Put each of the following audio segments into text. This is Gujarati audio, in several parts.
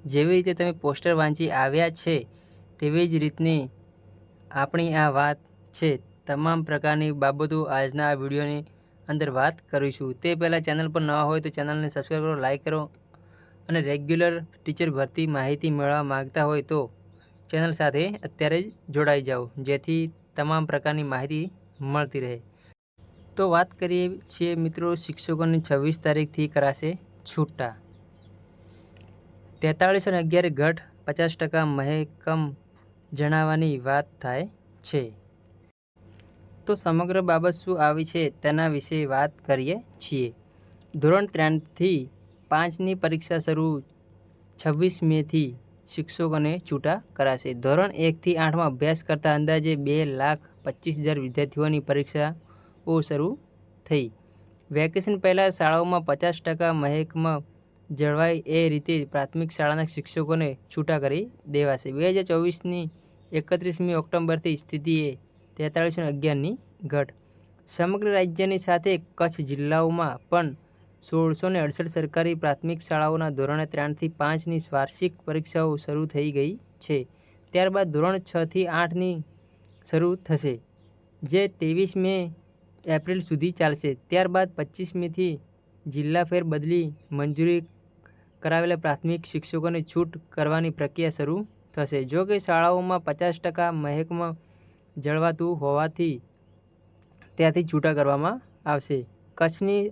જેવી રીતે તમે પોસ્ટર વાંચી આવ્યા છે તેવી જ રીતની આપણી આ વાત છે. તમામ પ્રકારની બાબતો આજના આ વિડીયોની અંદર વાત કરીશું. તે પહેલાં ચેનલ પર નવા હોય તો ચેનલને સબસ્ક્રાઈબ કરો, લાઇક કરો અને રેગ્યુલર ટીચર ભરતી માહિતી મેળવવા માંગતા હોય તો ચેનલ સાથે અત્યારે જ જોડાઈ જાઓ, જેથી તમામ પ્રકારની માહિતી મળતી રહે. તો વાત કરીએ છીએ મિત્રો, શિક્ષકોની 26 તારીખથી કરાશે છૂટા. 4311 ઘટ 50% મહેકમ જણાવવાની વાત થાય છે. તો સમગ્ર બાબત શું આવી છે તેના વિશે વાત કરીએ છીએ. ધોરણ 3થી 5ની પરીક્ષા શરૂ 26 મેથી શિક્ષકોને છૂટા કરાશે. ધોરણ 1થી 8માં અભ્યાસ કરતા અંદાજે 2,25,000 વિદ્યાર્થીઓની પરીક્ષાઓ શરૂ થઈ. વેકેશન પહેલા શાળાઓમાં 50% મહેકમ જળવાય એ રીતે પ્રાથમિક શાળાના શિક્ષકોને છૂટા કરી દેવાશે. 2024ની 31મી ઓક્ટોબરથી સ્થિતિએ 4311ની ઘટ. સમગ્ર રાજ્યની સાથે કચ્છ જિલ્લાઓમાં પણ 1668 સરકારી પ્રાથમિક શાળાઓના ધોરણ 3થી 5ની વાર્ષિક પરીક્ષાઓ શરૂ થઈ ગઈ છે. ત્યારબાદ ધોરણ 6થી 8ની શરૂ થશે, જે 23 એપ્રિલ સુધી ચાલશે. ત્યારબાદ 25 મેથી જિલ્લા ફેર બદલી મંજૂરી કરાવેલા પ્રાથમિક શિક્ષકોને છૂટ કરવાની પ્રક્રિયા શરૂ થશે. જો કે શાળાઓમાં 50% મહેકમ જળવાતું હોવાથી ત્યાંથી છૂટા કરવામાં આવશે. કચ્છની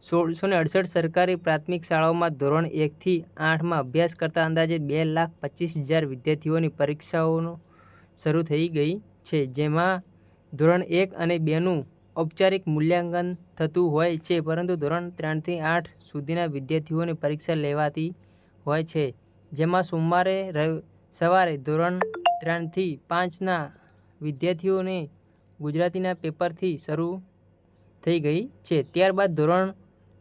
1668 સરકારી પ્રાથમિક શાળાઓમાં ધોરણ 1થી 8માં અભ્યાસ કરતા અંદાજે 2,25,000 વિદ્યાર્થીઓની પરીક્ષાઓ શરૂ થઈ ગઈ છે, જેમાં ધોરણ 1 અને 2નું ઔપચારિક મૂલ્યાંકન થતું હોય છે, પરંતુ ધોરણ 3થી 8 સુધીના વિદ્યાર્થીઓની પરીક્ષા લેવાતી હોય છે, જેમાં સવારે ધોરણ 3થી 5ના વિદ્યાર્થીઓને ગુજરાતીના પેપરથી શરૂ થઈ ગઈ છે. ત્યારબાદ ધોરણ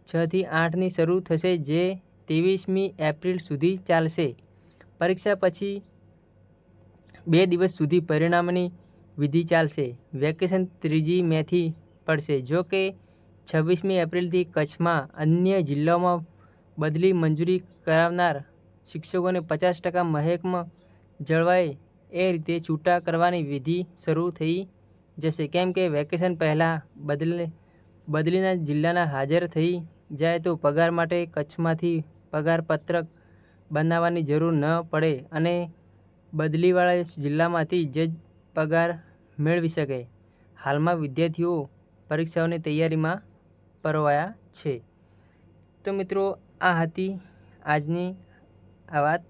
6થી 8ની શરૂ થશે, જે 23મી એપ્રિલ સુધી ચાલશે. પરીક્ષા પછી 2 દિવસ સુધી પરિણામની વિધિ ચાલશે. વેકેશન 3જી મેથી પડશે. જો કે 26મી એપ્રિલથી કચ્છમાં અન્ય જિલ્લાઓમાં બદલી મંજૂરી કરાવનાર શિક્ષકોને 50% મહેકમ જળવાય એ રીતે છૂટા કરવાની વિધિ શરૂ થઈ જશે. કેમ કે વેકેશન પહેલાં બદલીના જિલ્લાના હાજર થઈ જાય તો પગાર માટે કચ્છમાંથી પગાર પત્રક બનાવવાની જરૂર ન પડે અને બદલીવાળા જિલ્લામાંથી જ પગાર મેળવી શકે. હાલમાં વિદ્યાર્થીઓ પરીક્ષાઓની તૈયારીમાં પરોવાયા છે. તો મિત્રો, આ હતી આજની આ વાત.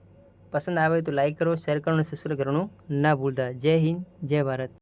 પસંદ આવે તો લાઈક કરો, શેર કરો અને સબસ્ક્રાઈબ કરવાનું ના ભૂલતા. જય હિન્દ, જય ભારત.